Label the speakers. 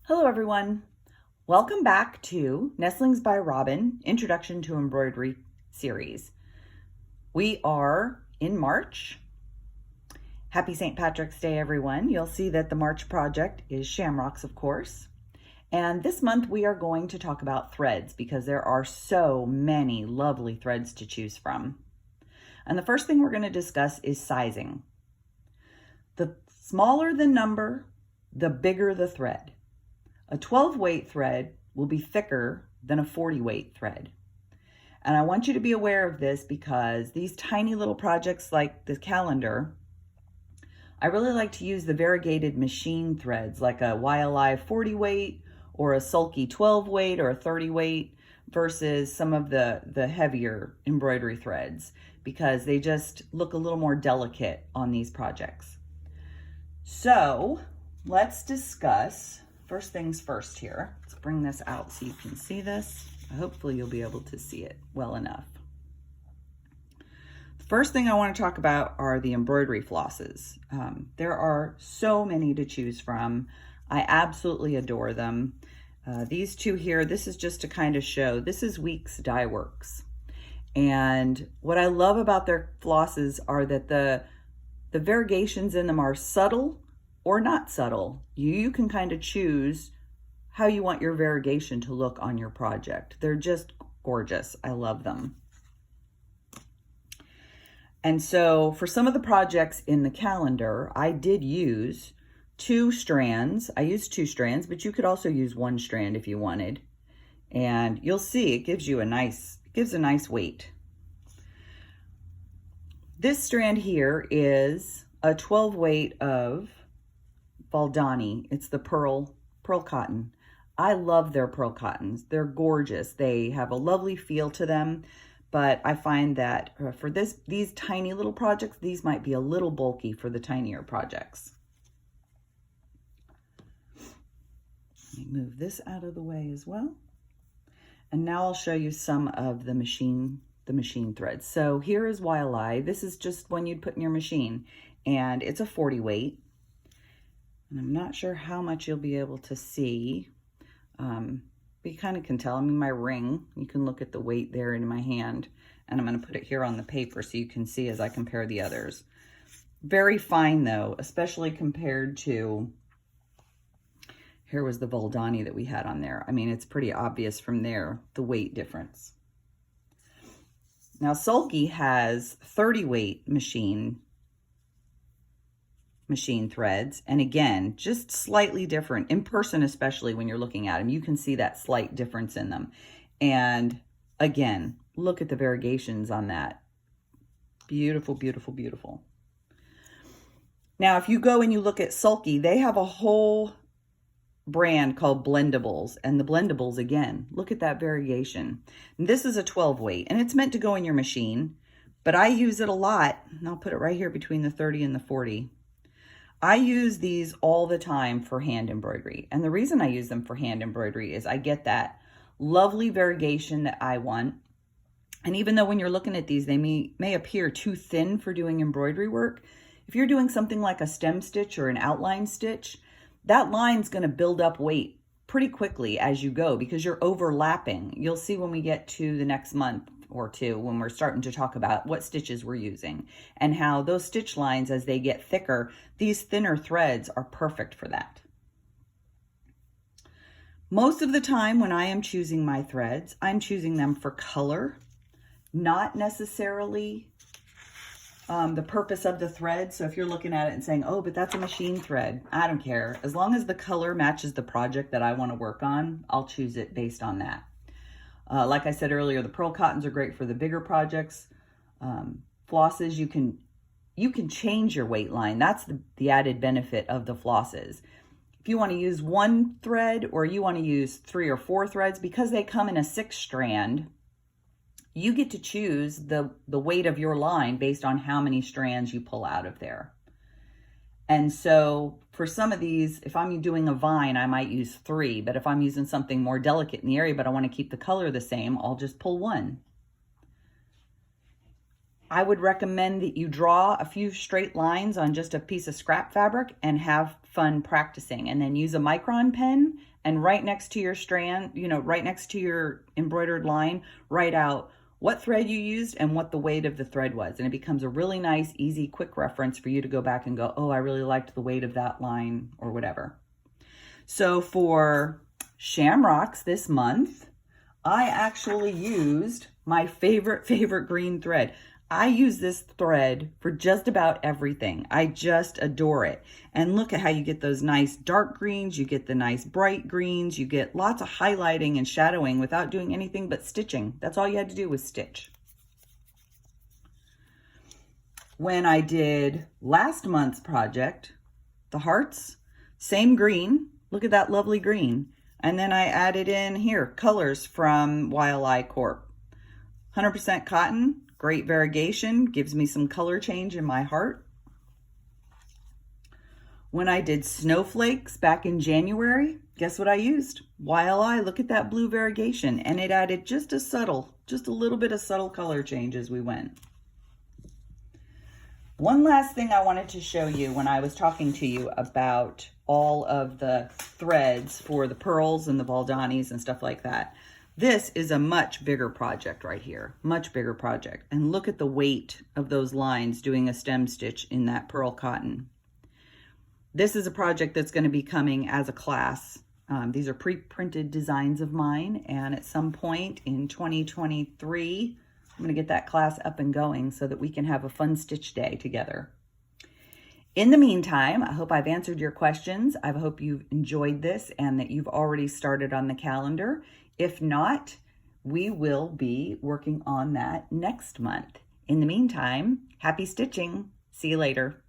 Speaker 1: Hello everyone. Welcome back to Nestlings by Robin, Introduction to Embroidery series. We are in March. Happy St. Patrick's Day, everyone. You'll see that the March project is shamrocks, of course. And this month we are going to talk about threads because there are so many lovely threads to choose from. And the first thing we're going to discuss is sizing. The smaller the number, the bigger the thread. A 12 weight thread will be thicker than a 40 weight thread. And I want you to be aware of this because these tiny little projects like the calendar, I really like to use the variegated machine threads like a YLI 40 weight or a sulky 12 weight or a 30 weight versus some of the heavier embroidery threads because they just look a little more delicate on these projects. So let's discuss. First things first here. Let's bring this out so you can see this. Hopefully you'll be able to see it well enough. The first thing I want to talk about are the embroidery flosses. There are so many to choose from. I absolutely adore them. These two here, this is just to kind of show, this is Weeks Dye Works. And what I love about their flosses are that the variegations in them are subtle or not subtle. You can kind of choose how you want your variegation to look on your project. They're just gorgeous. I love them. And so for some of the projects in the calendar, I did use two strands. I used two strands, but you could also use one strand if you wanted. And you'll see it gives a nice weight. This strand here is a 12 weight of Valdani. It's the pearl cotton. I love their pearl cottons. They're gorgeous. They have a lovely feel to them, but I find that for these tiny little projects, these might be a little bulky for the tinier projects. Let me move this out of the way as well. And now I'll show you some of the machine threads. So here is YLI. This is just one you'd put in your machine, and it's a 40 weight. And I'm not sure how much you'll be able to see. But you kind of can tell. I mean, my ring, you can look at the weight there in my hand. And I'm going to put it here on the paper so you can see as I compare the others. Very fine, though, especially compared to, here was the Valdani that we had on there. I mean, it's pretty obvious from there, the weight difference. Now, Sulky has 30 weight machine threads, and again, just slightly different in person, especially when you're looking at them. You can see that slight difference in them. And again, look at the variegations on that. Beautiful, beautiful, beautiful. Now, if you go and you look at Sulky, they have a whole brand called Blendables, and the Blendables, again, look at that variegation. And this is a 12 weight, and it's meant to go in your machine, but I use it a lot, and I'll put it right here between the 30 and the 40. I use these all the time for hand embroidery. And the reason I use them for hand embroidery is I get that lovely variegation that I want. And even though when you're looking at these, they may appear too thin for doing embroidery work, if you're doing something like a stem stitch or an outline stitch, that line's going to build up weight pretty quickly as you go because you're overlapping. You'll see when we get to the next month or two when we're starting to talk about what stitches we're using and how those stitch lines, as they get thicker, these thinner threads are perfect for that. Most of the time when I am choosing my threads, I'm choosing them for color, not necessarily the purpose of the thread. So if you're looking at it and saying, oh, but that's a machine thread, I don't care. As long as the color matches the project that I want to work on, I'll choose it based on that. Like I said earlier, the pearl cottons are great for the bigger projects. Flosses, you can change your weight line. That's the added benefit of the flosses. If you want to use one thread or you want to use 3 or 4 threads, because they come in a 6 strand, you get to choose the weight of your line based on how many strands you pull out of there. And so for some of these, if I'm doing a vine, I might use 3, but if I'm using something more delicate in the area, but I want to keep the color the same, I'll just pull 1. I would recommend that you draw a few straight lines on just a piece of scrap fabric and have fun practicing. And then use a micron pen and right next to your strand, right next to your embroidered line, write out what thread you used and what the weight of the thread was. And it becomes a really nice, easy, quick reference for you to go back and go, oh, I really liked the weight of that line or whatever. So for shamrocks this month, I actually used my favorite green thread. I use this thread for just about everything. I just adore it. And look at how you get those nice dark greens, you get the nice bright greens, you get lots of highlighting and shadowing without doing anything but stitching. That's all you had to do was stitch. When I did last month's project, the hearts, same green. Look at that lovely green. And then I added in here colors from Wildlife Corp. 100% cotton, great variegation, gives me some color change in my heart. When I did snowflakes back in January, guess what I used? YLI, look at that blue variegation. And it added just a little bit of subtle color change as we went. One last thing I wanted to show you when I was talking to you about all of the threads for the pearls and the Valdanis and stuff like that. This is a much bigger project right here, much bigger project. And look at the weight of those lines doing a stem stitch in that pearl cotton. This is a project that's going to be coming as a class. These are pre-printed designs of mine, and at some point in 2023, I'm going to get that class up and going so that we can have a fun stitch day together. In the meantime, I hope I've answered your questions. I hope you've enjoyed this and that you've already started on the calendar. If not, we will be working on that next month. In the meantime, happy stitching. See you later.